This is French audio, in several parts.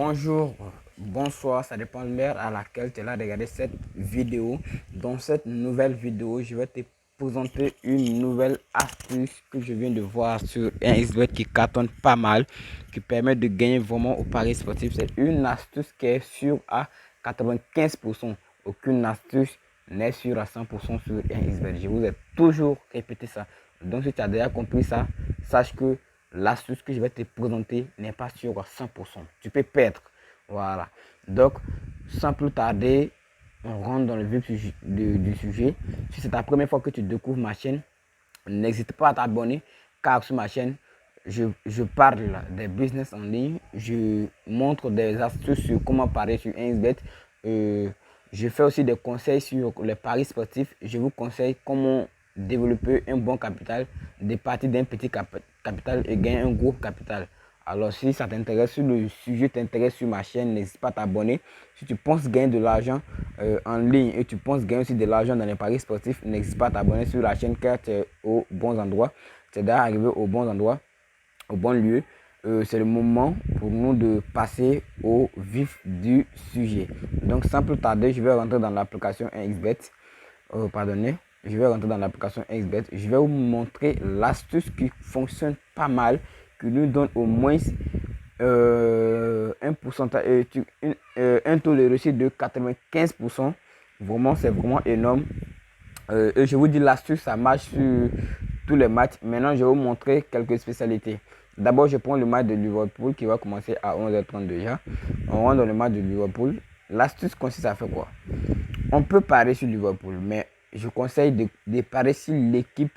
Bonjour, bonsoir, ça dépend de l'heure à laquelle tu as regardé cette vidéo. Dans cette nouvelle vidéo, je vais te présenter une nouvelle astuce que je viens de voir sur un XBet qui cartonne pas mal, qui permet de gagner vraiment au paris sportif. C'est une astuce qui est sûre à 95%. Aucune astuce n'est sûre à 100% sur un XBet. Je vous ai toujours répété ça. Donc si tu as déjà compris ça, sache que l'astuce que je vais te présenter n'est pas sûre à 100%. Tu peux perdre. Voilà. Donc, sans plus tarder, on rentre dans le vif du sujet. Si c'est ta première fois que tu découvres ma chaîne, n'hésite pas à t'abonner car sur ma chaîne, je parle des business en ligne. Je montre des astuces sur comment parier sur 1xBet. Je fais aussi des conseils sur les paris sportifs. Je vous conseille comment développer un bon capital, des parties d'un petit capital et gagner un gros capital. Alors si ça t'intéresse, si le sujet t'intéresse sur ma chaîne, n'hésite pas à t'abonner. Si tu penses gagner de l'argent en ligne et tu penses gagner aussi de l'argent dans les paris sportifs, n'hésite pas à t'abonner sur la chaîne car tu es au bon endroit. Tu es déjà arrivé au bon endroit, au bon lieu. C'est le moment pour nous de passer au vif du sujet. Donc sans plus tarder, je vais rentrer dans l'application 1xBet. Pardonnez. Je vais rentrer dans l'application 1xBet. Je vais vous montrer l'astuce qui fonctionne pas mal, qui nous donne au moins un pourcentage, un taux de réussite de 95%. Vraiment, c'est vraiment énorme. Et je vous dis l'astuce, ça marche sur tous les matchs. Maintenant, je vais vous montrer quelques spécialités. D'abord, je prends le match de Liverpool qui va commencer à 11h30 déjà. On rentre dans le match de Liverpool. L'astuce consiste à faire quoi? On peut parier sur Liverpool, mais je conseille de parier sur l'équipe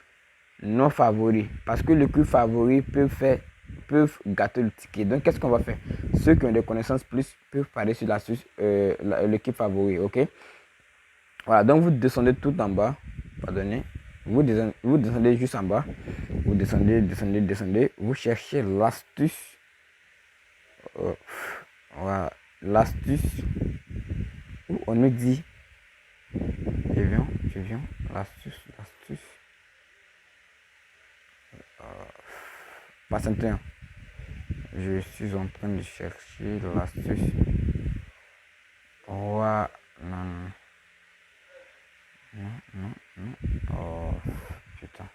non favori. Parce que l'équipe favori peuvent gâter le ticket. Donc, qu'est-ce qu'on va faire? Ceux qui ont des connaissances plus peuvent parier sur l'équipe favori. Ok? Voilà, donc vous descendez tout en bas. Pardonnez. Vous descendez juste en bas. Vous descendez. Vous cherchez l'astuce. Voilà, l'astuce où on me dit. Je viens. L'astuce. Patientez. Je suis en train de chercher l'astuce. Voilà. Non. Oh, putain.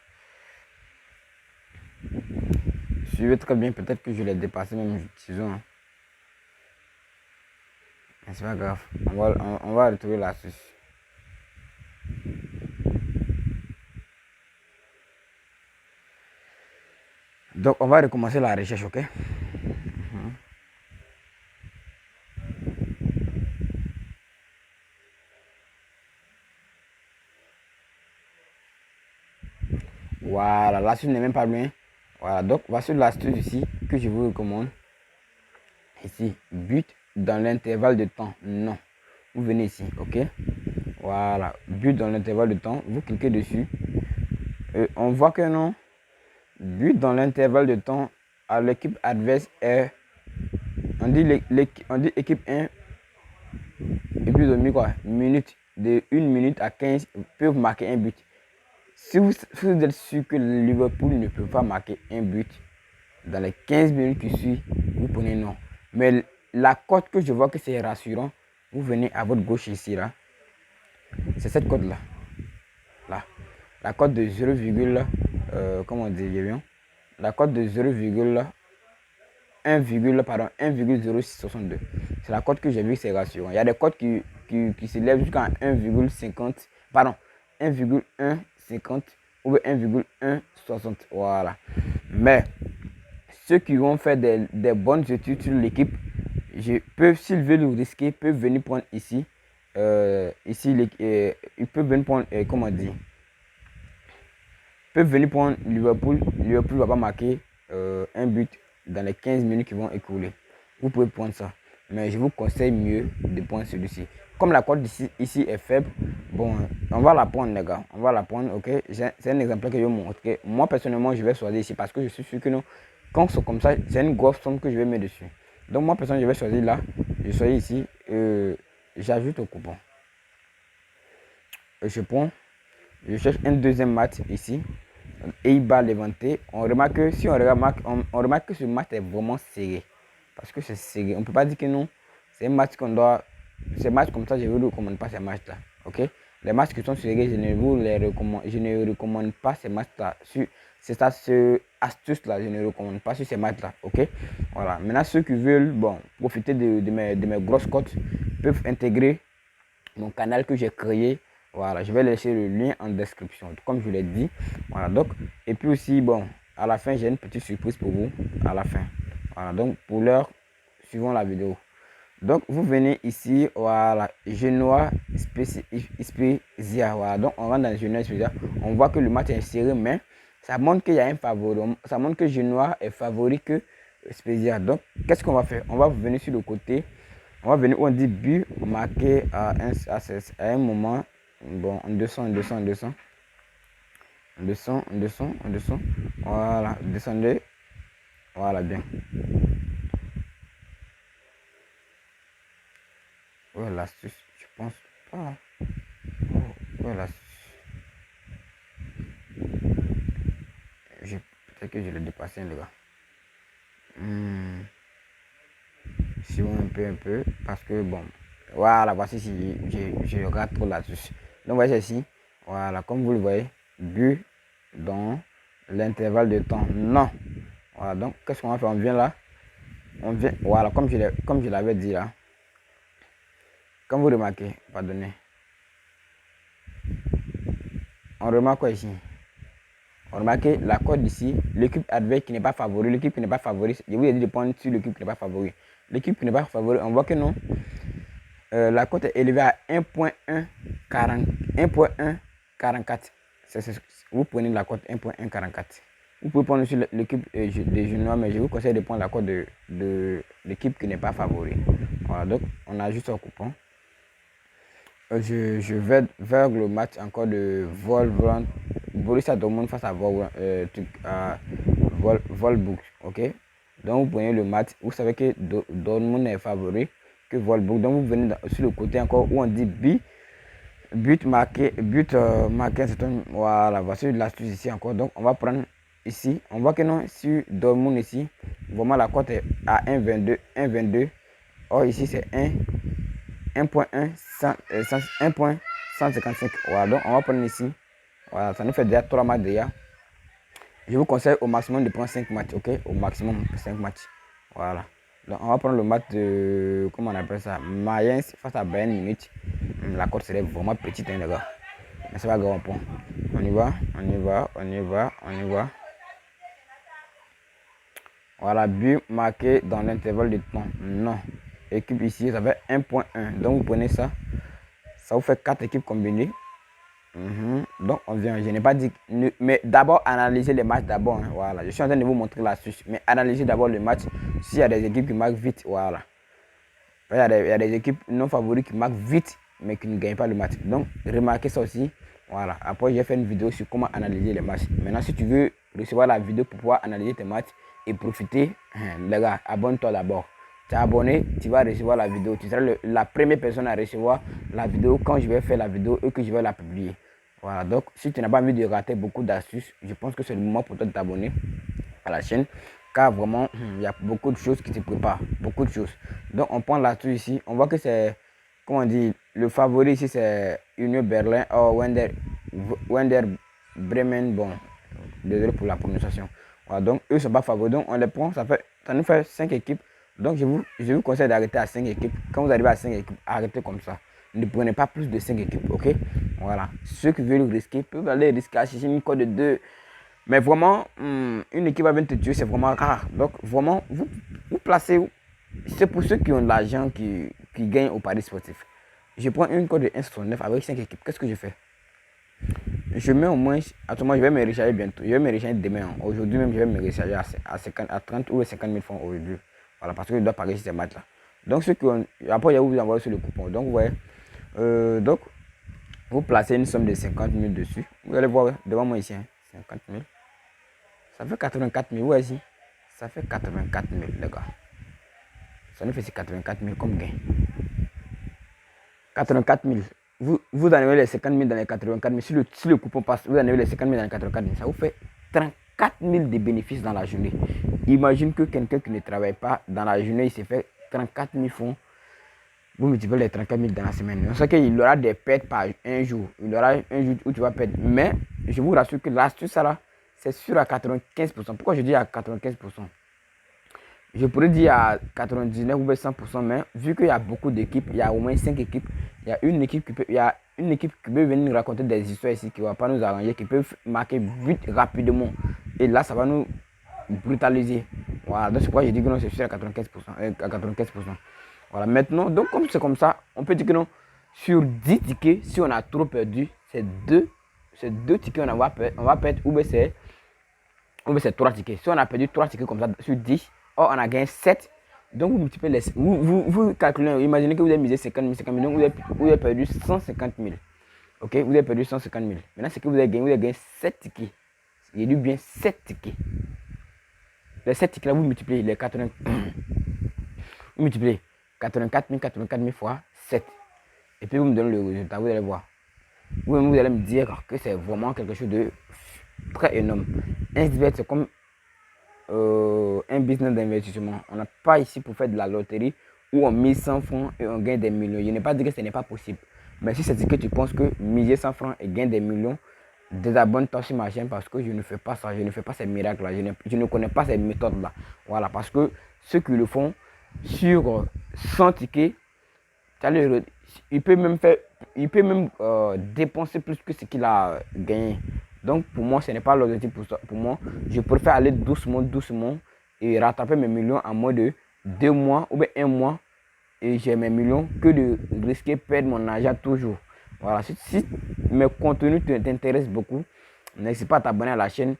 Suivez très bien, peut-être que je l'ai dépassé même, disons. Hein. Mais c'est pas grave. On va retrouver l'astuce. Donc, on va recommencer la recherche, ok? Voilà, l'astuce n'est même pas loin. Voilà, donc voici l'astuce ici que je vous recommande. Ici, but dans l'intervalle de temps. Non. Vous venez ici, ok? Voilà, but dans l'intervalle de temps. Vous cliquez dessus. On voit que non. But dans l'intervalle de temps à l'équipe adverse est. On dit équipe 1 et plus de minutes. De 1 minute à 15 peuvent marquer un but. Si vous êtes sûr que le Liverpool ne peut pas marquer un but dans les 15 minutes qui suivent, vous prenez non. Mais la cote que je vois que c'est rassurant, vous venez à votre gauche ici, là. C'est cette cote là. Là. La cote de 0, comment dire, la cote de 1,0662. C'est la cote que j'ai vu, c'est rassurant. Il y a des cotes qui s'élèvent jusqu'à 1,50, pardon, 1,150 ou 1,160. Voilà. Mais ceux qui vont faire des bonnes études sur l'équipe, s'ils veulent le risquer, peuvent venir prendre ici. Ils peuvent venir prendre, comment dire, peuvent venir prendre Liverpool. Liverpool ne va pas marquer un but dans les 15 minutes qui vont écouler. Vous pouvez prendre ça. Mais je vous conseille mieux de prendre celui-ci. Comme la cote ici est faible, bon, on va la prendre, les gars. On va la prendre, ok. C'est un exemple que je vais vous montrer. Moi, personnellement, je vais choisir ici parce que je suis sûr que non. Quand c'est comme ça, c'est une grosse somme que je vais mettre dessus. Donc, moi, personnellement, je vais choisir là. Je choisis ici. J'ajoute au coupon. Je cherche un deuxième match ici. Et il bat Levante. On remarque que si on remarque que ce match est vraiment serré. parce que c'est serré. On ne peut pas dire que non. C'est un match qu'on doit. Ces matchs comme ça, je ne vous recommande pas ces matchs-là. Ok? Les matchs qui sont serrés, je ne vous les recommande. Je ne recommande pas ces matchs-là. C'est ça, ce astuce-là, je ne recommande pas sur ces matchs-là. Ok? Voilà. Maintenant, ceux qui veulent profiter de mes grosses cotes peuvent intégrer mon canal que j'ai créé. Voilà, je vais laisser le lien en description, comme je l'ai dit. Voilà, donc, et puis aussi, bon, à la fin, j'ai une petite surprise pour vous. À la fin. Voilà, donc, pour l'heure, suivons la vidéo. Donc, vous venez ici, voilà, Genoa Spezia. Voilà, donc, on rentre dans Genoa Spezia. On voit que le match est serré, mais ça montre qu'il y a un favori. Ça montre que Genoa est favori que Spezia. Donc, qu'est-ce qu'on va faire? On va venir sur le côté. On va venir où on dit but marqué à un moment. Bon, on descend. Voilà, descendez. Voilà, bien. Ouais, l'astuce, je pense pas. Oh, ouais, l'astuce. Peut-être que je l'ai dépassé, les gars. Si on un peu, parce que bon. Voilà, voici si je regarde trop l'astuce. Donc, voici ici. Voilà, comme vous le voyez, but dans l'intervalle de temps. Non. Voilà, donc qu'est-ce qu'on va faire? On vient là. On vient, voilà, comme je l'avais dit là. Comme vous remarquez, pardonnez. On remarque quoi ici? On remarque la cote d'ici, l'équipe adverse qui n'est pas favori, l'équipe qui n'est pas favori. Je vous ai dit de prendre sur l'équipe qui n'est pas favori. L'équipe qui n'est pas favori, on voit que non. La cote est élevée à 1.144. Vous prenez la cote 1.144. Vous pouvez prendre sur l'équipe des Genois, mais je vous conseille de prendre la cote de l'équipe qui n'est pas favori. Voilà, donc on ajoute un coupon. Je vais vers le match encore de Wolverhampton, Borussia Dortmund face à Wolfsburg. Ok, donc vous prenez le match. Vous savez que Dortmund est favori que Wolfsburg. Donc vous venez sur le côté encore où on dit but marqué, voilà, voici l'astuce ici encore. Donc on va prendre ici. On voit que non, sur Dortmund ici, vraiment la cote est à 1.22. Or ici c'est 1.155. Voilà, donc on va prendre ici. Voilà, ça nous fait déjà 3 matchs déjà. Je vous conseille au maximum de prendre 5 matchs, ok? Au maximum 5 matchs. Voilà. Donc on va prendre le match de, comment on appelle ça? Mayence face à Bayern Munich. La cote serait vraiment petite, hein, les gars. Mais c'est pas grave, on y va. Voilà, but marqué dans l'intervalle de temps. Non. Équipe ici, ça fait 1.1. Donc vous prenez ça. Ça vous fait 4 équipes combinées. Donc on vient. Je n'ai pas dit. Mais d'abord, analysez les matchs d'abord. Hein, voilà. Je suis en train de vous montrer l'astuce. Mais analysez d'abord le match. S'il y a des équipes qui marquent vite, voilà. Il y a des équipes non favorites qui marquent vite, mais qui ne gagnent pas le match. Donc remarquez ça aussi. Voilà. Après, j'ai fait une vidéo sur comment analyser les matchs. Maintenant, si tu veux recevoir la vidéo pour pouvoir analyser tes matchs et profiter, les gars, abonne-toi d'abord. Tu es abonné, tu vas recevoir la vidéo. Tu seras la première personne à recevoir la vidéo quand je vais faire la vidéo et que je vais la publier. Voilà, donc si tu n'as pas envie de rater beaucoup d'astuces, je pense que c'est le moment pour toi de t'abonner à la chaîne. Car vraiment, il y a beaucoup de choses qui se préparent. Beaucoup de choses. Donc on prend l'astuce ici. On voit que c'est, comment on dit, le favori ici c'est Union Berlin ou Wender Bremen. Bon, désolé pour la prononciation. Voilà, donc eux ne sont pas favoris. Donc on les prend, ça nous fait 5 équipes. Donc je vous conseille d'arrêter à 5 équipes. Quand vous arrivez à 5 équipes, arrêtez comme ça. Ne prenez pas plus de 5 équipes, ok? Voilà. Ceux qui veulent risquer peuvent aller risquer à chercher une cote de 2. Mais vraiment, une équipe va venir te tuer, c'est vraiment rare. Donc vraiment, vous placez. C'est pour ceux qui ont de l'argent qui gagnent au paris sportif. Je prends une cote de 1,69 avec 5 équipes. Qu'est-ce que je fais? Je mets au moins, actuellement je vais me recharger bientôt. Je vais me recharger demain. Aujourd'hui même, je vais me recharger à 30 ou 50 000 francs aujourd'hui. Voilà, parce que je dois parier sur ces matchs-là. Donc, ceux qui ont. Après, je vais vous envoyer sur le coupon. Donc, vous voyez. Donc, vous placez une somme de 50 000 dessus. Vous allez voir devant moi ici. Hein, 50 000. Ça fait 84 000. Vous voyez ici. Ça fait 84 000, les gars. Ça nous fait 84 000 comme gain. 84 000. Vous enlevez les 50 000 dans les 84 000. Si le coupon passe, vous enlevez les 50 000 dans les 84 000. Ça vous fait 4000 de bénéfices dans la journée. Imagine que quelqu'un qui ne travaille pas dans la journée, il s'est fait 34 000 francs. Vous multipliez les 34 000 dans la semaine. On sait qu'il aura des pertes par un jour. Il aura un jour où tu vas perdre. Mais je vous rassure que l'astuce, ça là, c'est sûr à 95%. Pourquoi je dis à 95%? Je pourrais dire à 99 ou 100%, mais vu qu'il y a beaucoup d'équipes, il y a au moins 5 équipes, il y a une équipe qui peut venir nous raconter des histoires ici, qui ne va pas nous arranger, qui peut marquer but rapidement. Et là, ça va nous brutaliser. Voilà, donc c'est pourquoi je dis que non, c'est sûr à 95%. À 95%. Voilà, maintenant, donc comme c'est comme ça, on peut dire que non, sur 10 tickets, si on a trop perdu, c'est deux tickets on va perdre, ou bien c'est 3 tickets. Si on a perdu 3 tickets comme ça sur 10, or on a gagné 7. Donc vous multipliez les... Vous calculez, imaginez que vous avez misé 50 000, donc vous avez perdu 150 000. Ok, vous avez perdu 150 000. Maintenant, c'est que vous avez gagné 7 tickets. J'ai dit bien 7 tickets. Les 7 tickets là, vous multipliez les 80. Vous multipliez 84 000 fois 7. Et puis vous me donnez le résultat, vous allez voir. Vous allez me dire que c'est vraiment quelque chose de très énorme. Insbet, c'est comme un business d'investissement. On n'a pas ici pour faire de la loterie où on mise 100 francs et on gagne des millions. Je n'ai pas dit que ce n'est pas possible. Mais si c'est ce que tu penses que miser 100 francs et gagner des millions, désabonne-toi sur ma chaîne parce que je ne fais pas ça. Je ne fais pas ces miracles-là. Je ne connais pas ces méthodes-là. Voilà, parce que ceux qui le font sur 100 tickets, il peut même dépenser plus que ce qu'il a gagné. Donc pour moi, ce n'est pas l'objectif pour moi. Je préfère aller doucement et rattraper mes millions en moins de 2 mois ou bien 1 mois et j'ai mes millions que de risquer de perdre mon argent toujours. Voilà, si mes contenus t'intéressent beaucoup, n'hésite pas à t'abonner à la chaîne.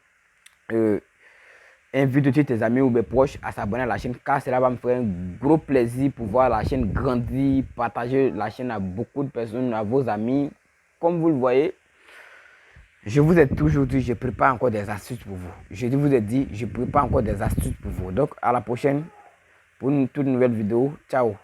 Invite tes amis ou mes proches à s'abonner à la chaîne car cela va me faire un gros plaisir pour voir la chaîne grandir, partager la chaîne à beaucoup de personnes, à vos amis. Comme vous le voyez, je vous ai toujours dit, je prépare encore des astuces pour vous. Je vous ai dit, je prépare encore des astuces pour vous. Donc à la prochaine pour une toute nouvelle vidéo. Ciao.